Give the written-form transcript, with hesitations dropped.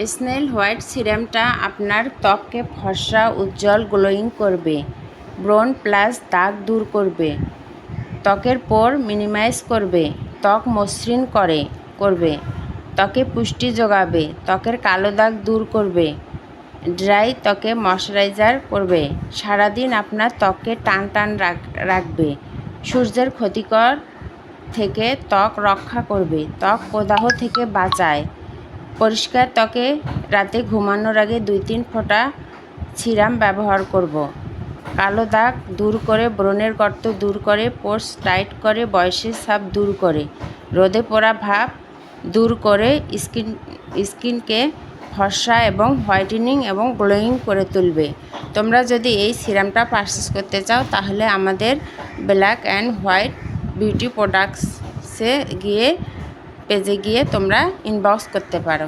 Snail white সিরামটা আপনার ত্বককে ফর্সা, উজ্জ্বল, গ্লোয়িং করবে। ব্রণ প্লাস দাগ দূর করবে। ত্বকের পোর মিনিমাইজ করবে। ত্বক মসৃণ করবে। ত্বকে পুষ্টি যোগাবে। ত্বকের কালো দাগ দূর করবে। ড্রাই ত্বকে ময়শ্চারাইজার করবে। সারাদিন আপনার ত্বককে টান রাখবে। সূর্যের ক্ষতিকর থেকে ত্বক রক্ষা করবে। ত্বক প্রদাহ থেকে বাঁচায়। পরিষ্কার ত্বকে রাতে ঘুমানোর আগে 2-3 ফোঁটা সিরাম ব্যবহার করব। কালো দাগ দূর করে, ব্রণের গর্ত দূর করে, পোর্স টাইট করে, বয়সের ছাপ দূর করে, রোদে পোড়া ভাব দূর করে, স্কিনকে ফর্সা এবং হোয়াইটেনিং এবং গ্লোয়িং করে তুলবে। তোমরা যদি এই সিরামটা পারচেস করতে চাও তাহলে আমাদের ব্ল্যাক অ্যান্ড হোয়াইট বিউটি প্রোডাক্টসে পেজে গিয়ে তোমরা ইনবক্স করতে পারো।